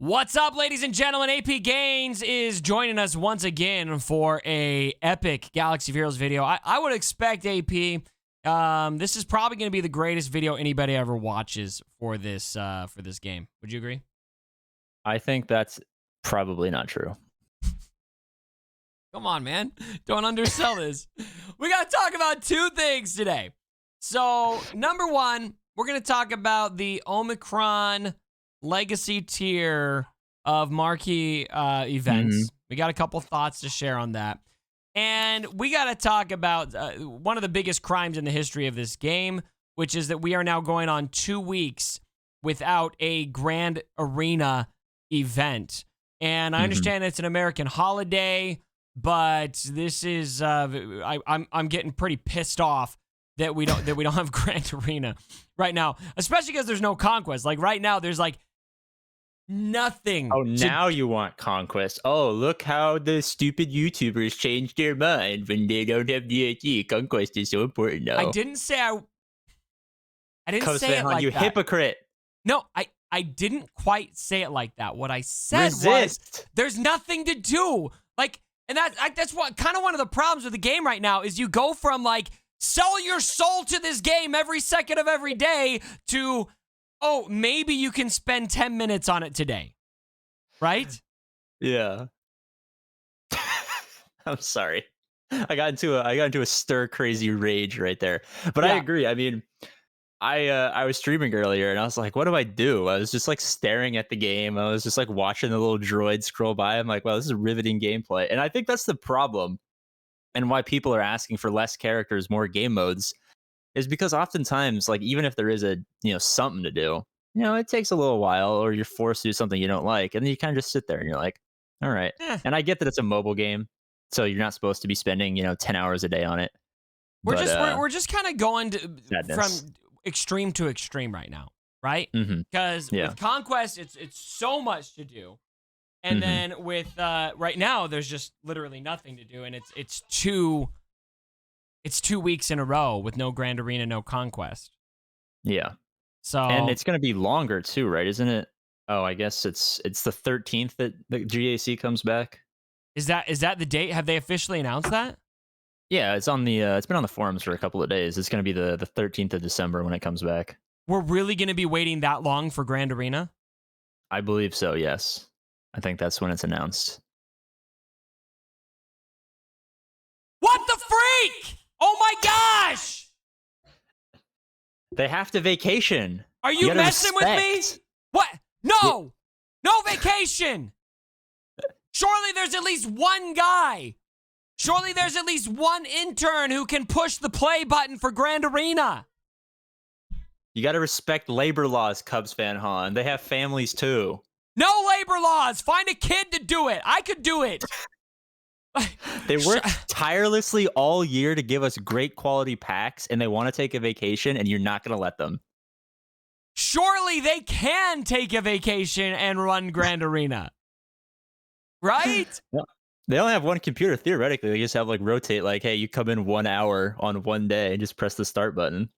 What's up, ladies and gentlemen? AP Gaines is joining us once again for a epic Galaxy of Heroes video. I would expect AP. This is probably going to be the greatest video anybody ever watches for this game. Would you agree? I think that's probably not true. Come on, man. Don't undersell this. We got to talk about two things today. So, number one, we're going to talk about the Omicron legacy tier of marquee events. We got a couple thoughts to share on that. And we got to talk about one of the biggest crimes in the history of this game, which is that we are now going on 2 weeks without a Grand Arena event. And I understand it's an American holiday, but this is I'm getting pretty pissed off that we don't have Grand Arena right now, especially because there's no Conquest. Like right now, there's like nothing. Oh, now you want Conquest. Oh, look how the stupid YouTubers changed their mind when they don't have DLC. Conquest is so important now. I didn't say say it like you that. hypocrite. No, I didn't quite say it like that. What I said was there's nothing to do. Like, and that's what kind of one of the problems with the game right now is you go from like sell your soul to this game every second of every day to, oh, maybe you can spend 10 minutes on it today. Right? Yeah. I'm sorry. I got into a stir crazy rage right there. But Yeah. I agree. I mean, I was streaming earlier and I was like, what do? I was just like staring at the game. I was just like watching the little droid scroll by. I'm like, wow, this is riveting gameplay. And I think that's the problem and why people are asking for less characters, more game modes, is because oftentimes, like, even if there is something to do, it takes a little while or you're forced to do something you don't like. And then you kind of just sit there and you're like, all right. And I get that it's a mobile game, so you're not supposed to be spending, 10 hours a day on it. We're just kind of going from extreme to extreme right now, right? Because with Conquest, it's so much to do, and then with right now, there's just literally nothing to do, and it's 2 weeks in a row with no Grand Arena, no Conquest. Yeah. So and it's gonna be longer too, right? Isn't it? Oh, I guess it's the 13th that the GAC comes back. Is that the date? Have they officially announced that? Yeah, it's on the it's been on the forums for a couple of days. It's going to be the 13th of December when it comes back. We're really going to be waiting that long for Grand Arena? I believe so, yes. I think that's when it's announced. What the freak? Oh my gosh! They have to vacation. Are you messing with me? What? No! No vacation! Surely there's at least one guy. Surely there's at least one intern who can push the play button for Grand Arena. You got to respect labor laws, Cubs fan Han. They have families too. No labor laws. Find a kid to do it. I could do it. They work tirelessly all year to give us great quality packs, and they want to take a vacation, and you're not going to let them. Surely they can take a vacation and run Grand Arena. Right? Well, they only have one computer, theoretically. They just have like rotate, like, hey, you come in 1 hour on one day and just press the start button.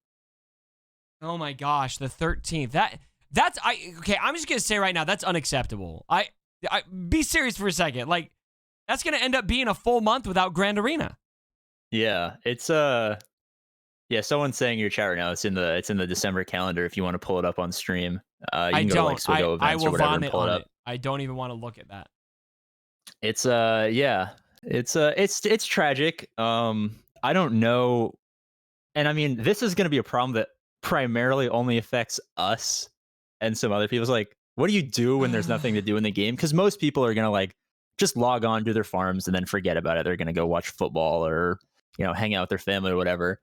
Oh my gosh, the 13th. Okay, I'm just gonna say right now, that's unacceptable. I be serious for a second. Like, that's gonna end up being a full month without Grand Arena. Yeah, it's someone's saying in your chat right now, it's in the December calendar if you want to pull it up on stream. You can go to like Swigo events I will or whatever and vomit pull on it up. it. I don't even want to look at that. It's it's tragic. I don't know, and I mean, this is going to be a problem that primarily only affects us and some other people. It's like, what do you do when there's nothing to do in the game? Because most people are going to like just log on, do their farms, and then forget about it. They're going to go watch football or hang out with their family or whatever.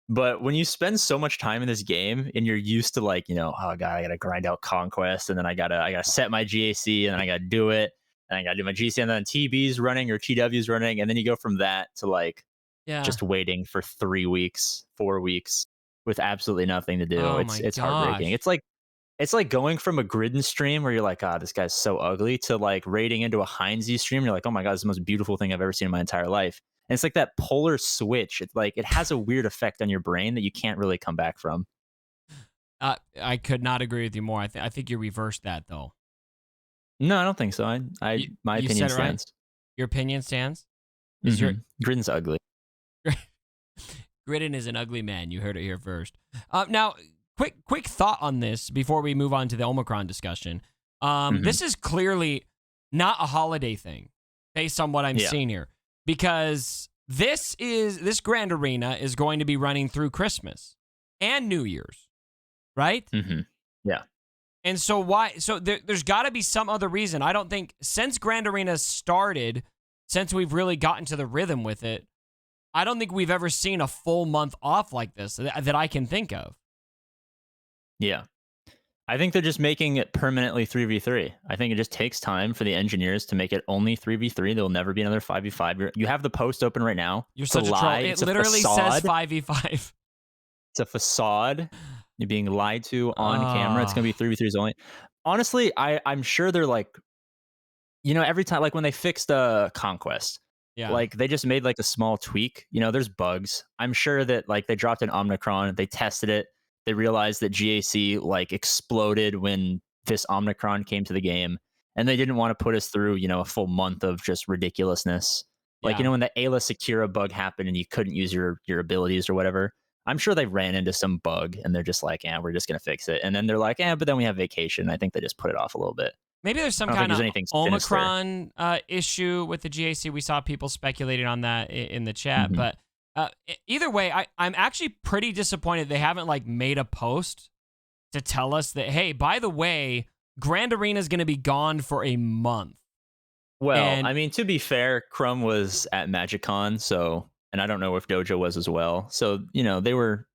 But when you spend so much time in this game and you're used to like, oh god, I gotta grind out Conquest, and then I gotta set my GAC, and then I gotta do it, and I gotta do my GC, and then TB's running or TW's running, and then you go from that to like just waiting for 3 weeks, 4 weeks with absolutely nothing to do. It's heartbreaking. It's like going from a Gridden stream where you're like, this guy's so ugly, to like raiding into a Heinze stream. You're like, oh my god, this is the most beautiful thing I've ever seen in my entire life. And it's like that polar switch. It's like it has a weird effect on your brain that you can't really come back from. I could not agree with you more. I think you reversed that though. No, I don't think so. My You opinion said it right. stands. Your opinion stands. Is your Gridden's ugly. Gridden is an ugly man. You heard it here first. Now, quick thought on this before we move on to the Omicron discussion. This is clearly not a holiday thing, based on what I'm seeing here, because this Grand Arena is going to be running through Christmas and New Year's, right? Yeah. And so why? So there's got to be some other reason. I don't think since Grand Arena started, since we've really gotten to the rhythm with it, I don't think we've ever seen a full month off like this that I can think of. Yeah. I think they're just making it permanently 3v3. I think it just takes time for the engineers to make it only 3v3. There'll never be another 5v5. You have the post open right now. You're such a troll. It literally says 5v5. It's a facade. You're being lied to on camera. It's going to be 3v3s only. Honestly, I'm sure they're like, every time, like when they fixed Conquest, like they just made like a small tweak. There's bugs. I'm sure that like they dropped an Omicron, they tested it. They realized that GAC like exploded when this Omicron came to the game, and they didn't want to put us through, a full month of just ridiculousness. Like, when the Ayla Secura bug happened and you couldn't use your abilities or whatever, I'm sure they ran into some bug and they're just like, we're just going to fix it. And then they're like, but then we have vacation. I think they just put it off a little bit. Maybe there's some kind of Omicron issue with the GAC. We saw people speculating on that in the chat, but either way, I'm actually pretty disappointed they haven't like made a post to tell us that, hey, by the way, Grand Arena is going to be gone for a month. Well, I mean, to be fair, Crumb was at MagicCon, and I don't know if Dojo was as well. So, they were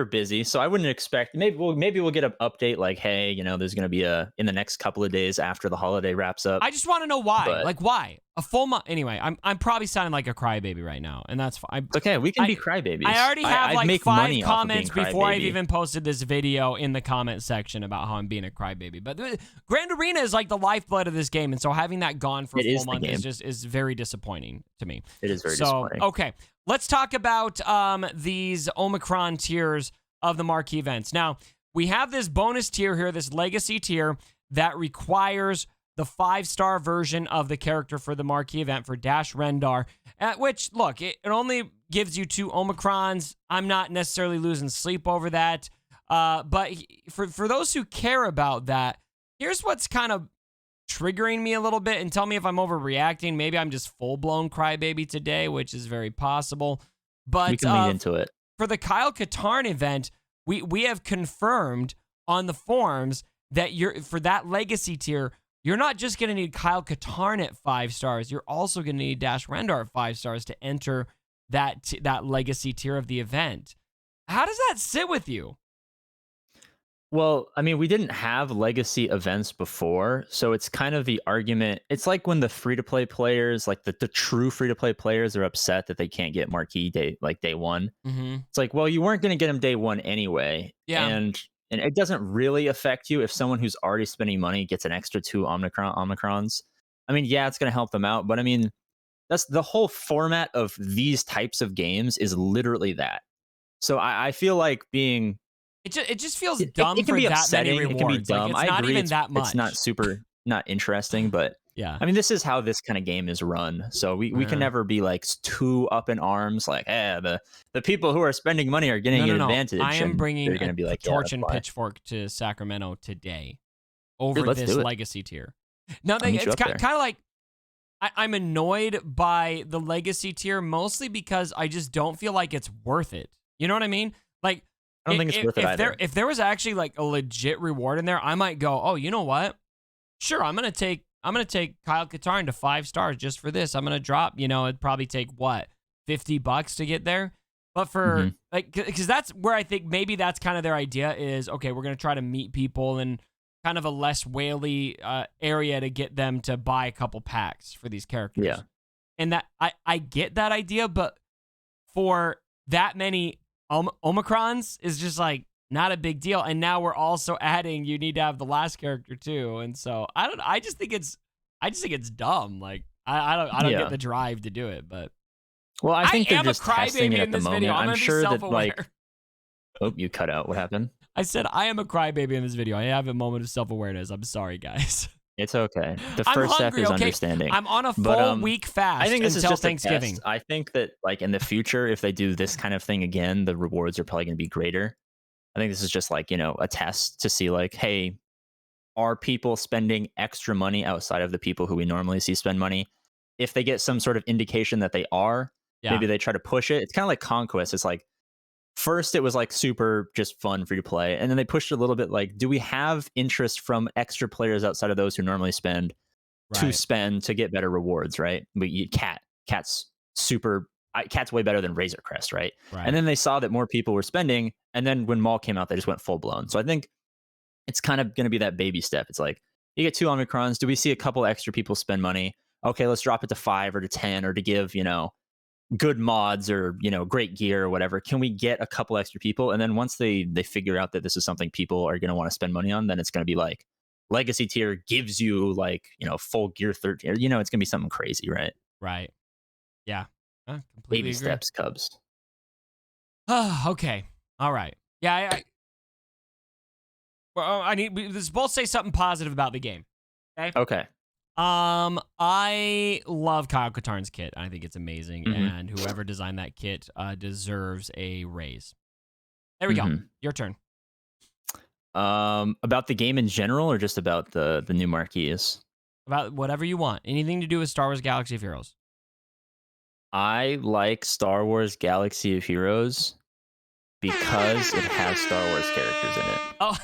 busy. So I wouldn't expect, maybe we'll get an update like, hey, there's going to be in the next couple of days after the holiday wraps up. I just want to know why. Like, why? A full month. Anyway, I'm probably sounding like a crybaby right now, and that's fine. Okay, we can be crybabies. I already have like 5 comments before I've even posted this video in the comment section about how I'm being a crybaby. But Grand Arena is like the lifeblood of this game, and so having that gone for a full month is very disappointing to me. It is very disappointing. Okay, let's talk about these Omicron tiers of the marquee events. Now, we have this bonus tier here, this legacy tier, that requires the 5-star version of the character for the marquee event for Dash Rendar, which, look, it only gives you 2 Omicrons. I'm not necessarily losing sleep over that. But for those who care about that, here's what's kind of triggering me a little bit, and tell me if I'm overreacting. Maybe I'm just full-blown crybaby today, which is very possible. But we can lean into it. For the Kyle Katarn event, we have confirmed on the forums that for that legacy tier, you're not just going to need Kyle Katarn at 5 stars. You're also going to need Dash Rendar at 5 stars to enter that legacy tier of the event. How does that sit with you? Well, I mean, we didn't have legacy events before, so it's kind of the argument. It's like when the free-to-play players, like the true free-to-play players, are upset that they can't get marquee day one. It's like, well, you weren't going to get them day one anyway. Yeah. And it doesn't really affect you if someone who's already spending money gets an extra 2 Omicrons. I mean, yeah, it's going to help them out, but I mean, that's the whole format of these types of games is literally that. So I feel like being... It just feels dumb. It can for be that upsetting. many rewards. It can be dumb. Like, it's I not agree. even that much. It's not not interesting, but yeah. I mean, this is how this kind of game is run. So we can never be like too up in arms. Like, the people who are spending money are getting an advantage. I am bringing a be like, torch and pitchfork to Sacramento today over this legacy tier. No, it's kind of like I'm annoyed by the legacy tier mostly because I just don't feel like it's worth it. You know what I mean? Like, I don't think it's worth it either. If there was actually like a legit reward in there, I might go, oh, you know what? Sure, I'm gonna take Kyle Katarn to 5 stars just for this. I'm gonna drop, it'd probably take what, $50 to get there. But for because that's where I think maybe that's kind of their idea is, okay, we're gonna try to meet people in kind of a less whaley area to get them to buy a couple packs for these characters. Yeah, and that I get that idea, but for that many Omicrons is just like not a big deal. And now we're also adding you need to have the last character too. And so I just think it's dumb. Like I don't get the drive to do it, but I think they're just testing it at in the this moment. video. I'm sure that like you cut out. What happened? I said I am a crybaby in this video. I have a moment of self-awareness. I'm sorry, guys. It's okay. The I'm first step hungry, is okay? understanding. I'm on a full But week fast I think this is until just a Thanksgiving. test. I think that like in the future, if they do this kind of thing again, the rewards are probably going to be greater. I think this is just like, a test to see like, hey, are people spending extra money outside of the people who we normally see spend money? If they get some sort of indication that they are, Yeah. maybe they try to push it. It's kind of like Conquest. It's like, first it was like super just fun for you to play, and then they pushed it a little bit like, do we have interest from extra players outside of those who normally spend to Right. spend to get better rewards, right? But Cat's super. Cat's way better than Razor Crest, right? Right. And then they saw that more people were spending, and then when Maul came out, they just went full blown. So I think it's kind of going to be that baby step. It's like, you get 2 Omicrons. Do we see a couple extra people spend money? Okay, let's drop it to 5 or to 10 or to give, good mods or, great gear or whatever. Can we get a couple extra people? And then once they figure out that this is something people are going to want to spend money on, then it's going to be like Legacy tier gives you like, full gear 13. It's going to be something crazy, right? Right. Yeah. Completely Baby agree. steps, Cubs. Okay. All right. Yeah. Well, let's both say something positive about the game. Okay. I love Kyle Katarn's kit. I think it's amazing, Mhm. and whoever designed that kit deserves a raise. There we go. Your turn. About the game in general, or just about the new marquees? About whatever you want. Anything to do with Star Wars Galaxy of Heroes. I like Star Wars Galaxy of Heroes because it has Star Wars characters in it. Oh.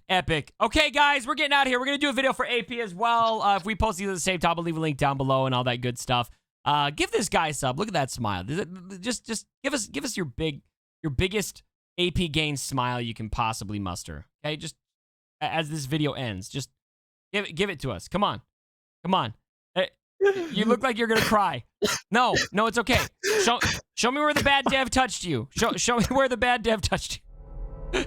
Epic. Okay, guys, we're getting out of here. We're going to do a video for AP as well. If we post these at the same time, I'll leave a link down below and all that good stuff. Give this guy a sub. Look at that smile. Just give us your biggest AP gain smile you can possibly muster. Okay, just as this video ends, just give it to us. Come on. You look like you're gonna cry. No, it's okay. Show me where the bad dev touched you. Show me where the bad dev touched you.